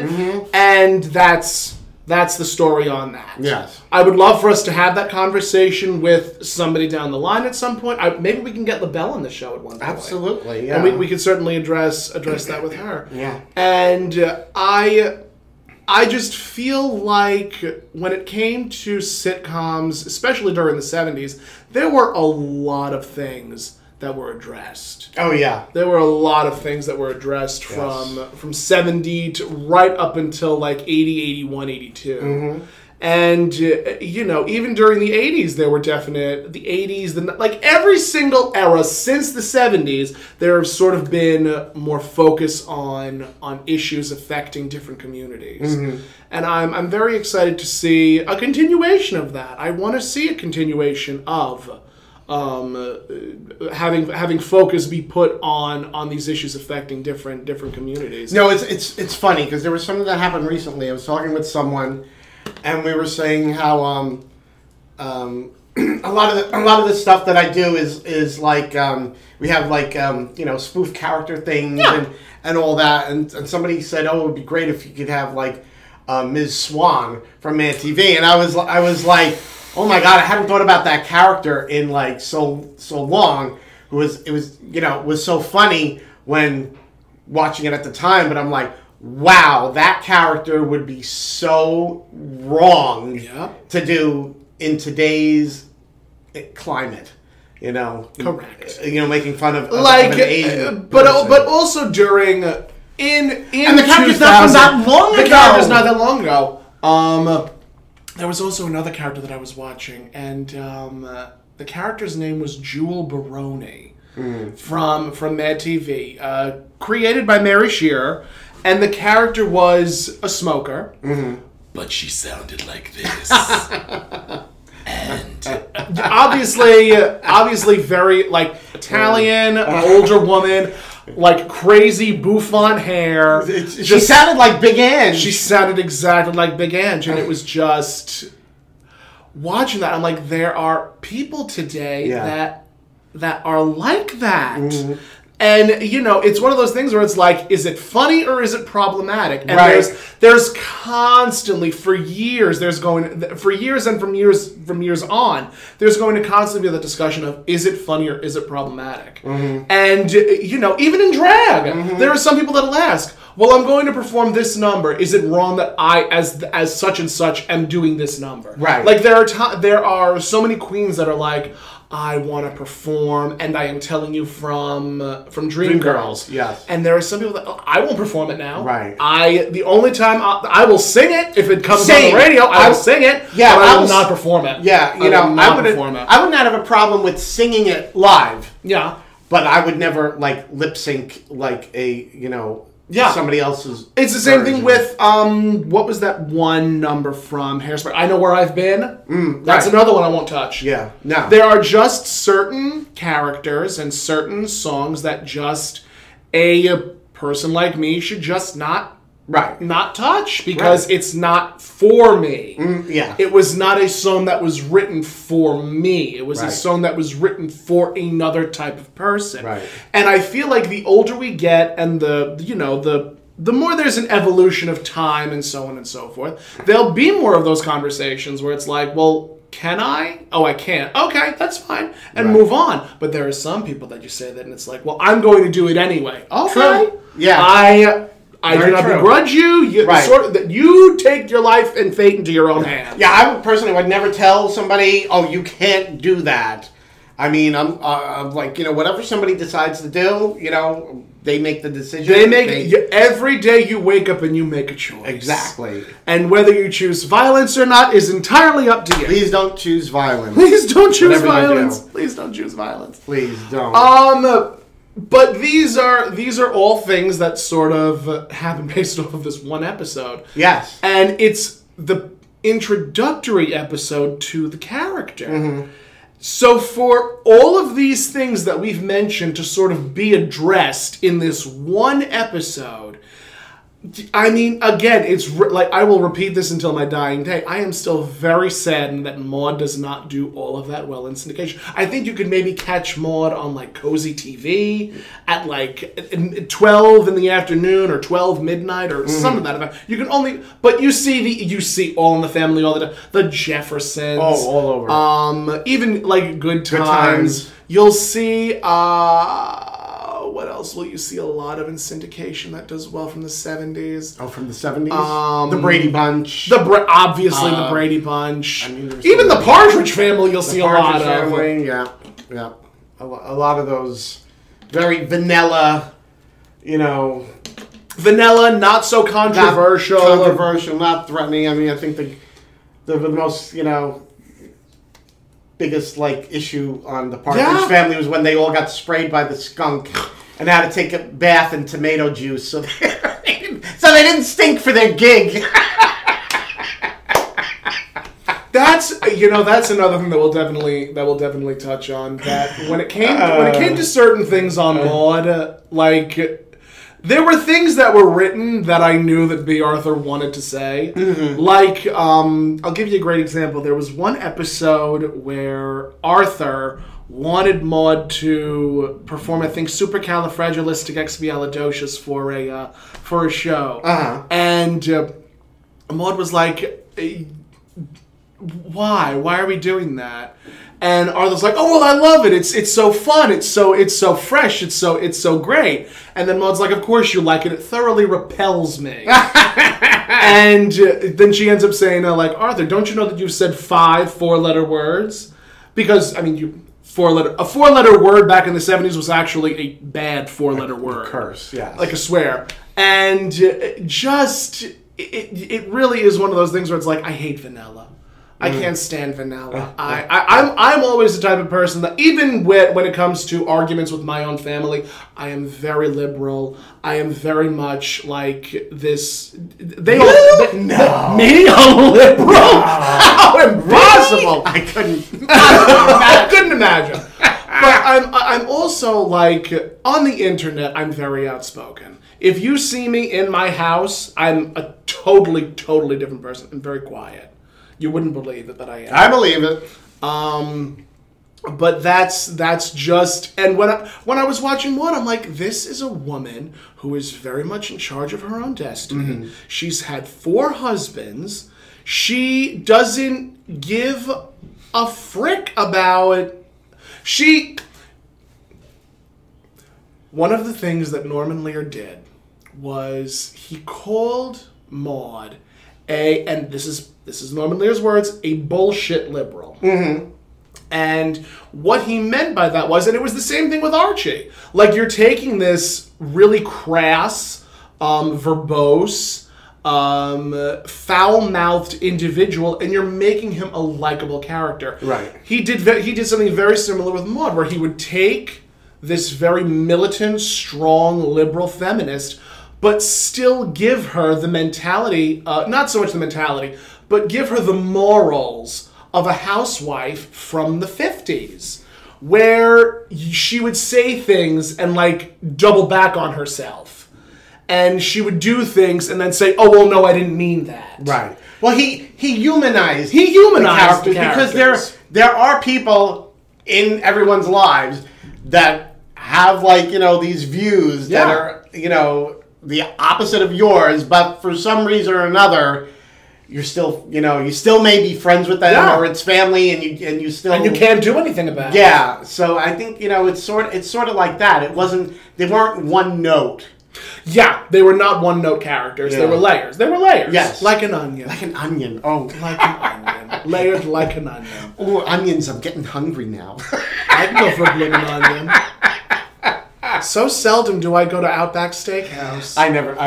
and that's the story on that. Yes. I would love for us to have that conversation with somebody down the line at some point. Maybe we can get LaBelle on the show at one point. Absolutely, yeah. And we could certainly address that with her. Yeah. And I just feel like when it came to sitcoms, especially during the 70s, there were a lot of things that were addressed. Oh, yeah. There were a lot of things that were addressed from 70 to right up until like 80, 81, 82. And, you know, even during the 80s, there were definite... The 80s, like every single era since the 70s, there have sort of been more focus on issues affecting different communities. And I'm very excited to see a continuation of that. I want to see a continuation of... having focus be put on these issues affecting different communities. No, it's funny because there was something that happened recently. I was talking with someone, and we were saying how a lot of the stuff that I do is like we have like you know, spoof character things and all that, and somebody said, oh, it would be great if you could have like Ms. Swan from Mad TV, and I was like, oh my God, I hadn't thought about that character in like so long. It was so funny when watching it at the time, but I'm like, wow, that character would be so wrong to do in today's climate. You know, correct. You know, making fun of like an Asian but also during in and the character's not that long ago. The character's not that long ago. There was also another character that I was watching, and the character's name was Jewel Baroni from Mad TV, created by Mary Shearer, and the character was a smoker, but she sounded like this. And obviously very, like, Italian, older woman, like crazy bouffant hair. She sounded like Big Ange. She sounded exactly like Big Ange, and it was just watching that. I'm like, there are people today that are like that. And, you know, it's one of those things where it's like, is it funny or is it problematic? And there's constantly, for years and from years on, there's going to constantly be the discussion of, is it funny or is it problematic? And, you know, even in drag, there are some people that'll ask, well, I'm going to perform this number. Is it wrong that I, as such and such, am doing this number? Right. Like, there are so many queens that are like, I want to perform, and I am telling you from Dreamgirls. Yes. And there are some people that, I won't perform it now. Right. The only time I will sing it if it comes on the radio. I will sing it. Yeah. But I will not perform it. Yeah. You know, I would not have a problem with singing it live. Yeah. But I would never like lip sync like a somebody else's. It's the same thing with what was that one number from Hairspray? I Know Where I've Been. That's another one I won't touch. Yeah, no. There are just certain characters and certain songs that just a person like me should just not touch because it's not for me. It was not a song that was written for me. It was a song that was written for another type of person. Right. And I feel like the older we get and the more there's an evolution of time and so on and so forth, there'll be more of those conversations where it's like, well, can I? Oh, I can't. Okay, that's fine. And move on. But there are some people that you say that and it's like, well, I'm going to do it anyway. Okay. True. Yeah. I do not begrudge you. You take your life and fate into your own hands. Yeah, I personally would never tell somebody, oh, you can't do that. I mean, I'm like, whatever somebody decides to do, they make the decision. Every day you wake up and you make a choice. Exactly. And whether you choose violence or not is entirely up to you. Please don't choose violence. Please don't choose violence. Please don't choose violence. Please don't. But these are all things that sort of happen based off of this one episode. Yes. And it's the introductory episode to the character. Mm-hmm. So for all of these things that we've mentioned to sort of be addressed in this one episode, I mean, again, it's like, I will repeat this until my dying day. I am still very saddened that Maude does not do all of that well in syndication. I think you could maybe catch Maude on, like, Cozy TV at, like, 12 in the afternoon or 12 midnight or some of that effect. You can only... But you see All in the Family all the time. The Jeffersons. Oh, all over. Even, like, Good Times. You'll see... what else will you see a lot of in syndication that does well from the 70s? Oh, from the 70s? The Brady Bunch. Obviously, the Brady Bunch. I mean, even the Partridge Family you'll see a lot of. Yeah. A lot of those very vanilla, Vanilla, not so controversial. Not controversial, not threatening. I mean, I think the most, biggest, issue on the Partridge Family was when they all got sprayed by the skunk and had to take a bath in tomato juice so they didn't stink for their gig. That's another thing that we'll definitely touch on. That when it came to certain things on Maude, there were things that were written that I knew that Bea Arthur wanted to say. Mm-hmm. I'll give you a great example. There was one episode where Arthur wanted Maude to perform, I think, supercalifragilisticexpialidocious for a show. Uh-huh. And Maude was like, why? Why are we doing that? And Arthur's like, oh, well, I love it. It's so fun. It's so fresh. It's so great. And then Maude's like, of course you like it. It thoroughly repels me. And then she ends up saying, Arthur, don't you know that you've said 5 4-letter words? Because, I mean, a 4-letter word back in the 70s was actually a bad 4-letter word. A curse, yeah. Like a swear. And it really is one of those things where it's like, I hate vanilla. I can't stand vanilla. I'm always the type of person that, even when it comes to arguments with my own family, I am very liberal. I am very much like this. Me? I'm liberal? No. How impossible! I couldn't imagine. But I'm also on the internet. I'm very outspoken. If you see me in my house, I'm a totally different person. I'm very quiet. You wouldn't believe it, but I am. I believe it. But that's just... And when I was watching Maude, I'm like, this is a woman who is very much in charge of her own destiny. Mm-hmm. She's had 4 husbands. She doesn't give a frick about... One of the things that Norman Lear did was he called Maude and this is Norman Lear's words, a bullshit liberal. Mm-hmm. And what he meant by that was, and it was the same thing with Archie, you're taking this really crass, verbose, foul-mouthed individual, and you're making him a likable character. Right. He did something very similar with Maude, where he would take this very militant, strong, liberal feminist, but still give her the mentality, not so much the mentality, but give her the morals of a housewife from the 50s, where she would say things and double back on herself. And she would do things and then say, oh, well, no, I didn't mean that. Right. Well, he humanized the characters because there are people in everyone's lives that have these views that are, the opposite of yours, but for some reason or another, you're still, you still may be friends with them, or it's family, and you still, and you can't do anything about it. Yeah, so I think it's sort of like that. They weren't one note. Yeah, they were not one-note characters. Yeah. They were layers. They were layers. Yes. Like an onion. Like an onion. Oh. Like an onion. Layered like an onion. Oh, onions. I'm getting hungry now. I can go for a blooming onion. So seldom do I go to Outback Steakhouse.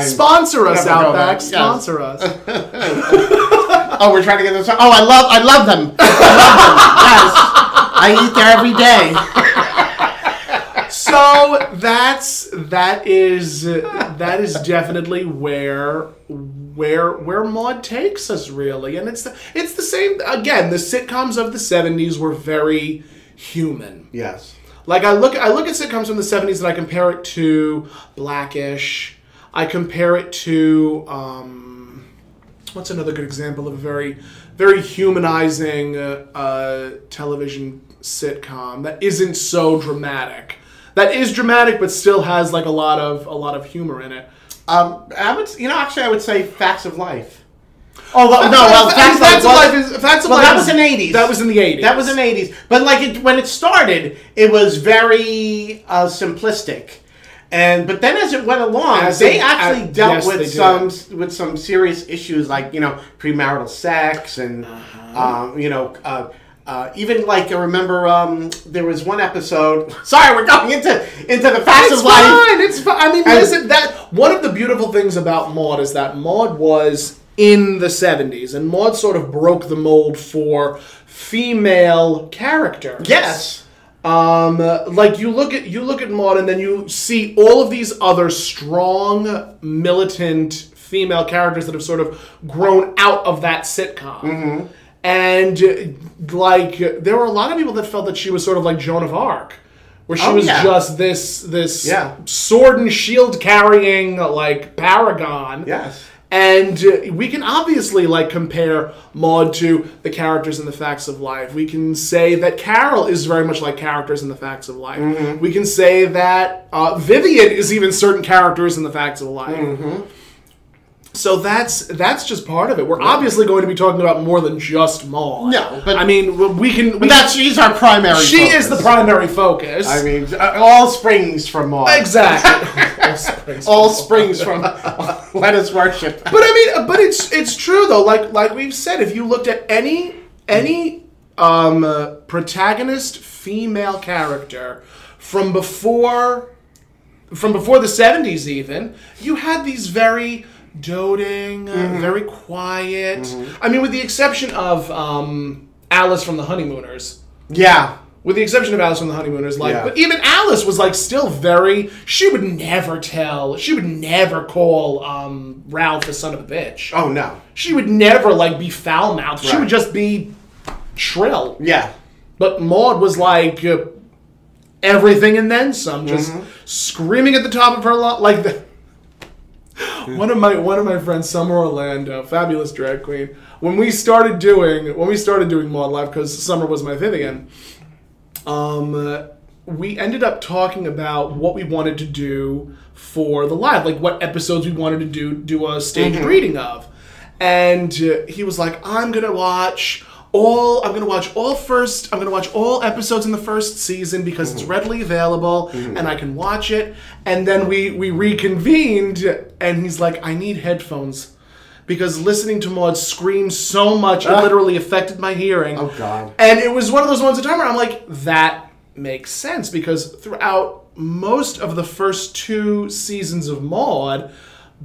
Sponsor us, Outback. Sponsor us. Oh, we're trying to get this. Oh, I love them. Yes. I eat there every day. So that is definitely where Maude takes us, really, and it's the same again. The sitcoms of the 70s were very human. Yes. Like I look at sitcoms from the 70s and I compare it to Blackish. I compare it to what's another good example of a very, very humanizing television sitcom that isn't so dramatic. That is dramatic, but still has like a lot of humor in it. I would say Facts of Life. Oh no! Facts of Life. That was in the 80s. That was in the 80s. That was in the 80s. But when it started, it was very simplistic, but then as it went along, they actually dealt with some serious issues like premarital sex and even like I remember there was one episode. Sorry, we're going into the Facts of Life. It's fine. I mean, listen. That one of the beautiful things about Maude is that Maude was in the 70s, and Maude sort of broke the mold for female characters. Yes. Like you look at Maude, and then you see all of these other strong, militant female characters that have sort of grown out of that sitcom. Mm-hmm. And like there were a lot of people that felt that she was sort of like Joan of Arc, where she was just this sword and shield carrying like paragon. Yes. And we can obviously like compare Maude to the characters in the Facts of Life. We can say that Carol is very much like characters in the Facts of Life. Mm-hmm. We can say that Vivian is even certain characters in the Facts of Life. Mm-hmm. So that's just part of it. We're obviously going to be talking about more than just Maude. No, but I mean we can. She's our primary. She is the primary focus. I mean, all springs from Maude. Exactly. all springs from Let Us Worship. But I mean, but it's true though. Like we've said, if you looked at any protagonist female character from before the 70s, even you had these very doting, very quiet. Mm-hmm. I mean, with the exception of Alice from the Honeymooners. Yeah. With the exception of Alice from the Honeymooners, but even Alice was like still very. She would never call Ralph a son of a bitch. Oh no. She would never like be foul mouthed. Right. She would just be shrill. Yeah. But Maude was like everything and then some, just screaming at the top of her lungs like the. One of my friends, Summer Orlando, fabulous drag queen. When we started doing Maude Live, because Summer was my Vivian, we ended up talking about what we wanted to do for the live, like what episodes we wanted to do a staged reading of, and he was like, I'm gonna watch all episodes in the first season because it's readily available and I can watch it. And then we reconvened and he's like, I need headphones because listening to Maude scream so much it literally affected my hearing. Oh God. And it was one of those ones at a time where I'm like, that makes sense because throughout most of the first 2 seasons of Maude,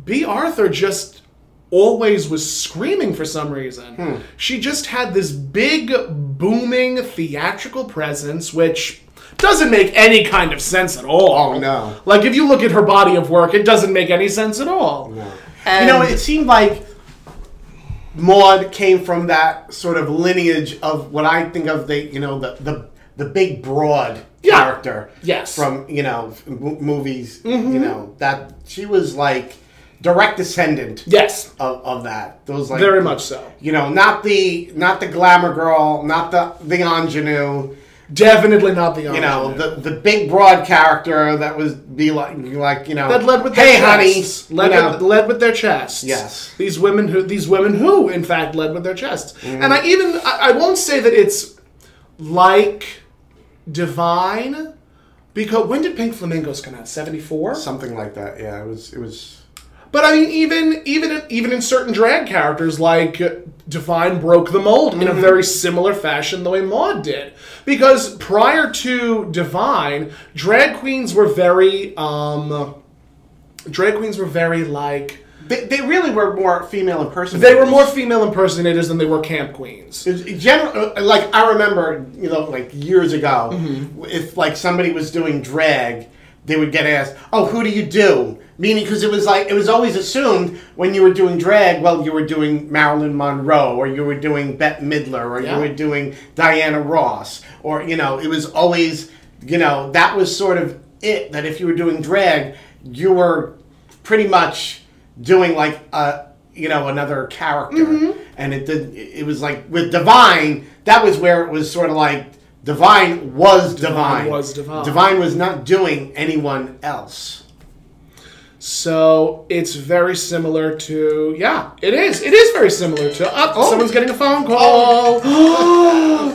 Bea Arthur just always was screaming for some reason. She just had this big, booming, theatrical presence, which doesn't make any kind of sense at all. Oh, no. Like, if you look at her body of work, it doesn't make any sense at all. No. And it seemed like Maude came from that sort of lineage of what I think of the big, broad character. Yes. From, movies, that she was like direct descendant of that. Those like very much so. Not the glamour girl, not the ingenue. Definitely not the ingenue. The big broad character that was that led with their chests. Led with their chests. Yes. These women who in fact led with their chests. And I won't say that it's like Divine, Because when did Pink Flamingos come out? 74? Something like that. Yeah, it was. But I mean, even in certain drag characters, like Divine broke the mold in a very similar fashion the way Maude did. Because prior to Divine, drag queens were very like. They really were more female impersonators. They were more female impersonators than they were camp queens. Like I remember, like years ago, if like somebody was doing drag, they would get asked, "Oh, who do you do?" Meaning, because it was always assumed when you were doing drag, well, you were doing Marilyn Monroe, or you were doing Bette Midler, or you were doing Diana Ross, or it was always, that was sort of it. That if you were doing drag, you were pretty much doing like another character, and it was like with Divine, that was where it was sort of like Divine was Divine. Divine was not doing anyone else. So it's very similar to it is very similar to someone's getting a phone call.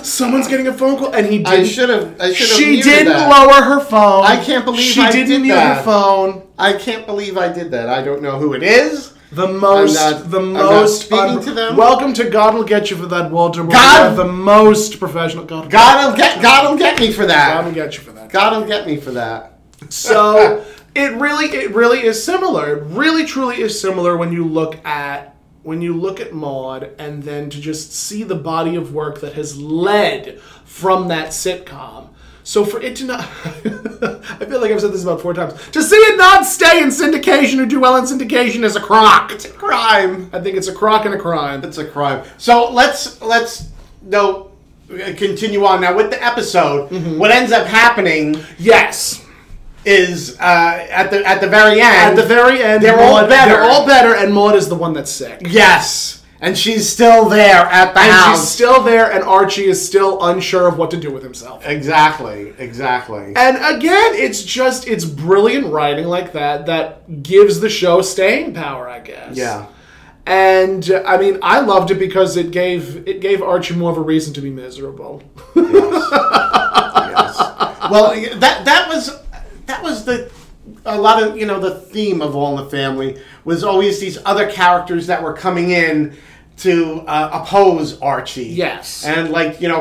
Someone's getting a phone call, and he didn't. I should have. She didn't lower her phone. I can't believe she didn't mute her phone. I can't believe I did that. I don't know who it is. I'm not speaking to them. Welcome to God Will Get You for That, Walter. God, the most professional. God will get me for that. God will get you for that. God will get me for that. So it really is similar. It really truly is similar when you look at Maude, and then to just see the body of work that has led from that sitcom. So for it to not, I feel like I've said this about 4 times, to see it not stay in syndication or do well in syndication is a crock. It's a crime. I think it's a crock and a crime. It's a crime. So let's continue on now with the episode. What ends up happening? Yes. Is at the very end. At the very end, they're all better. They're all better, and Maude is the one that's sick. Yes. And she's still there at the house. And she's still there, and Archie is still unsure of what to do with himself. Exactly. And again, it's brilliant writing like that gives the show staying power, I guess. Yeah. And I mean, I loved it because it gave Archie more of a reason to be miserable. Yes. Well, that was a lot of the theme of All in the Family was always these other characters that were coming in to oppose Archie. Yes. And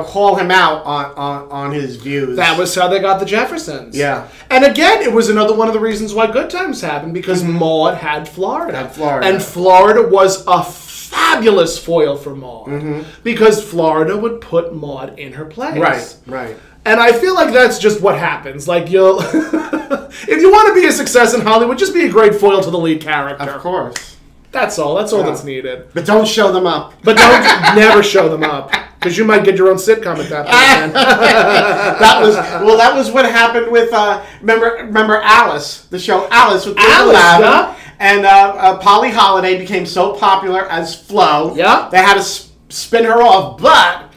call him out on his views. That was how they got the Jeffersons. Yeah. And again, it was another one of the reasons why Good Times happened, because Maude had Florida. And Florida was a fabulous foil for Maude. Because Florida would put Maude in her place. Right. And I feel like that's just what happens. Like, you'll... if you want to be a success in Hollywood, just be a great foil to the lead character. Of course. That's all. That's all that's needed. But don't show them up. But don't never show them up. Because you might get your own sitcom at that point. That was what happened with, remember Alice? The show Alice with Alice, yeah. And Polly Holiday became so popular as Flo. Yeah. They had to spin her off. But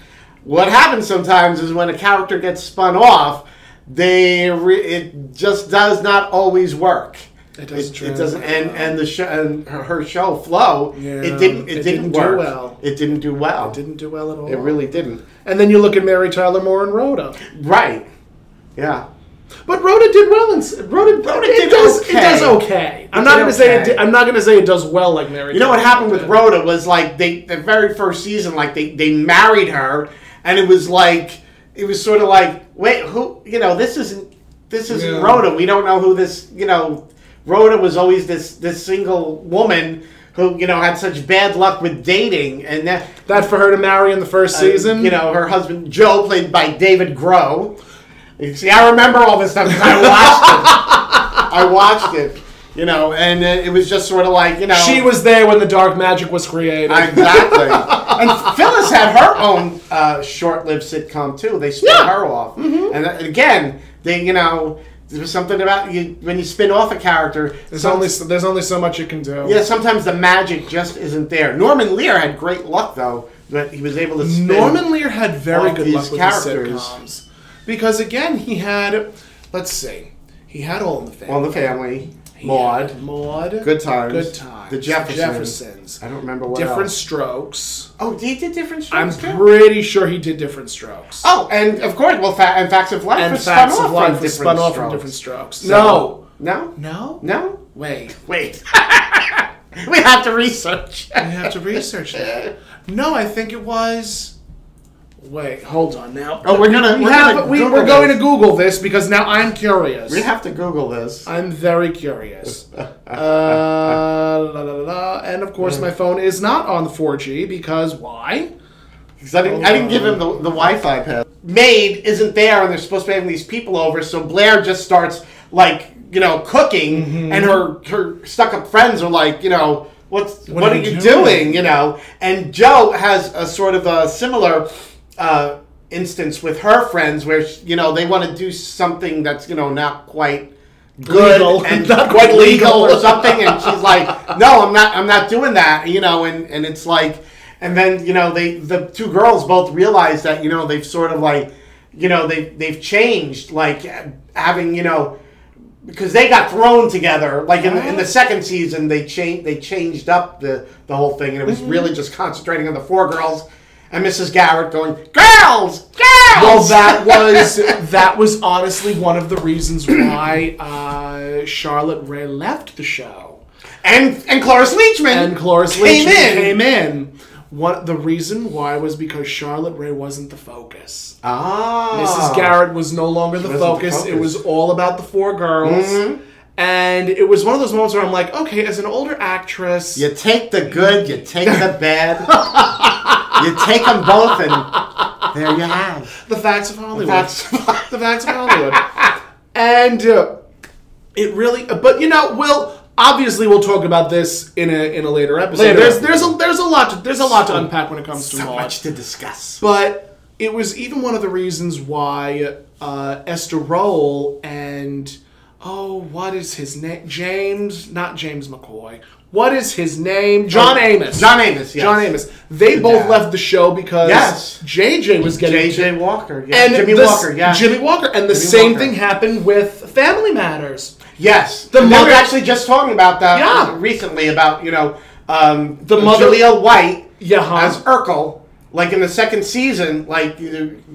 what happens sometimes is when a character gets spun off, it just does not always work. It doesn't, and the show and her show Flo. Yeah, it didn't work. Do well. It didn't do well. It didn't do well at all. It really didn't. And then you look at Mary Tyler Moore and Rhoda. Right. Yeah. But Rhoda did well. Rhoda does okay. It does okay. I'm not going to say it does well like Mary. You know what happened with Rhoda was like the very first season, like they married her, and it was sort of like, wait, who? This isn't Rhoda. We don't know who this. Rhoda was always this single woman who had such bad luck with dating, and that for her to marry in the first season. Her husband Joe, played by David Groh. You see, I remember all this stuff because I watched it. And it was just sort of like she was there when the dark magic was created. Exactly. And Phyllis had her own short-lived sitcom too. They spun her off, and again, there was something about when you spin off a character. There's only so much you can do. Yeah, sometimes the magic just isn't there. Norman Lear had great luck though, that he was able to spin. Norman Lear had very good luck with his sitcoms, because again he had, let's see, he had All in the Family. All in the Family. Maude. Good Times. The Jeffersons. I don't remember what Different else. Strokes. Oh, he did Different Strokes. I'm pretty sure he did Different Strokes. Oh, and of course, well, and Facts of Life was spun off from Different Strokes. So, No. Wait. We have to research. We have to research that. No, I think it was. Wait, hold on now. Oh, we're going to Google this because now I'm curious. We have to Google this. I'm very curious. And of course, my phone is not on the 4G because why? Because I didn't give him the Wi-Fi pass. Maid isn't there, and they're supposed to be having these people over, so Blair just starts cooking, and her stuck-up friends are like, what are you doing? And Joe has a sort of a similar instance with her friends where they want to do something that's not quite good legal. And not quite legal or something, and she's like, no, I'm not doing that, and it's like, and then the two girls both realize that they've sort of they've changed, like having because they got thrown together, like in the second season they changed up the whole thing, and it was really just concentrating on the four girls. And Mrs. Garrett going, girls! Well, that was honestly one of the reasons why Charlotte Rae left the show. And Cloris Leachman came in. The reason why was because Charlotte Rae wasn't the focus. Mrs. Garrett was no longer the focus. It was all about the four girls. Mm-hmm. And it was one of those moments where I'm like, okay, as an older actress... You take the good, you take the bad. You take them both, and there you have. The facts of Hollywood. The facts of Hollywood. And it really... But, obviously we'll talk about this in a later episode. There's a lot to unpack when it comes to Maude. So much to discuss. But it was even one of the reasons why Esther Roll and... Oh, what is his name? Not James McCoy. What is his name? John Amos. John Amos, yes. John Amos. They both left the show because JJ was getting... JJ Walker. Yeah. And Jimmy Walker, yeah. Jimmy Walker. And the same thing happened with Family Matters. Yes. They were actually just talking about that recently, about, the mother... Julia White as Urkel. Like in the second season,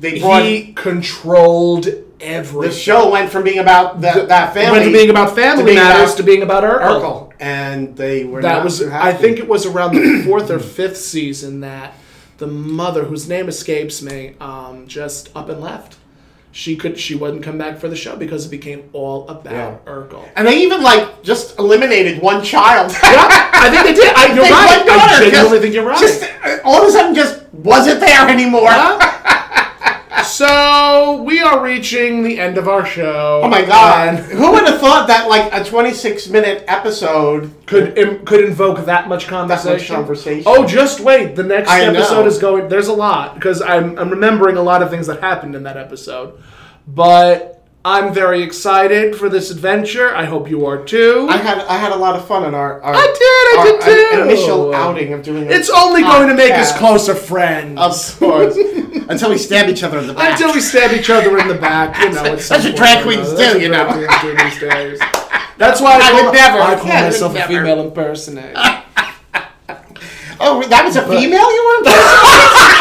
he controlled everything. The show went from being about that family. Went from being about Family Matters to being about Urkel. And they were I think it was around the fourth or fifth season that the mother, whose name escapes me, just up and left. She wouldn't come back for the show because it became all about Urkel. And they even just eliminated one child. I think they did. You're right. I genuinely think you're right. Just all of a sudden, just wasn't there anymore. So we are reaching the end of our show. Oh my god! Who would have thought that a 26-minute episode could invoke that much conversation? Oh, just wait! The next episode is going. There's a lot because I'm remembering a lot of things that happened in that episode, but I'm very excited for this adventure. I hope you are too. I had a lot of fun in our I did too. Initial outing of doing this. It's only going to make us closer friends. Of course. Until we stab each other in the back. Until we stab each other in the back. That's what drag queens do, these days. That's why I call myself a female impersonator. Oh, that was a female you were impersonating?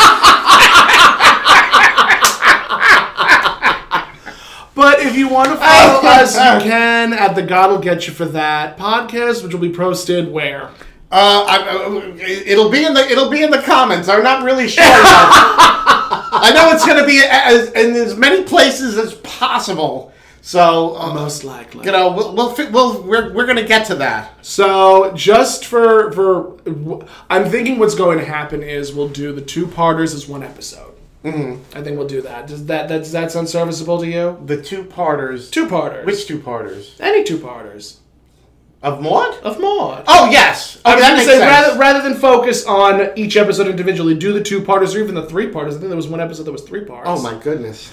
But if you want to follow us, you can at the God'll Get You For That podcast, which will be posted where? It'll be in the comments. I'm not really sure. I know it's going to be in as many places as possible. So most likely, we're going to get to that. So just for I'm thinking what's going to happen is we'll do the 2-parters as one episode. Mm-hmm. I think we'll do that. Does that sound serviceable to you? The 2-parters. 2-parters. Which 2-parters? Any 2-parters. Of Maude? Of Maude. Oh, yes. Okay, that makes sense. Rather than focus on each episode individually, do the 2-parters or even the 3-parters. I think there was one episode that was 3 parts. Oh, my goodness.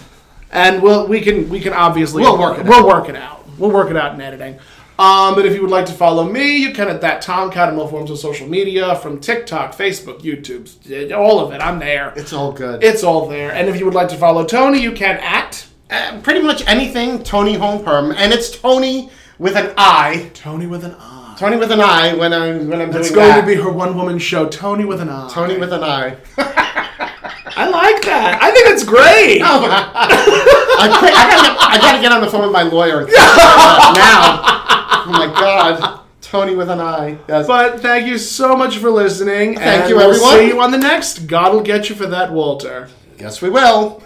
And we can obviously... We'll work it out. We'll work it out in editing. But if you would like to follow me, you can at that Tom Catt on all forms of social media, from TikTok, Facebook, YouTube, all of it. I'm there. It's all good. It's all there. And if you would like to follow Tony, you can at... pretty much anything Toni Homeperm. And it's Tony with an I. Toni with an I. Toni with an I when I'm doing that. It's going to be her one-woman show, Toni with an I. Toni with an I. I like that. I think it's great. I gotta get on the phone with my lawyer now. Oh my God. Toni with an I. Yes. But thank you so much for listening. Thank you, everyone. We'll see you on the next God'll Get You for That, Walter. Yes, we will.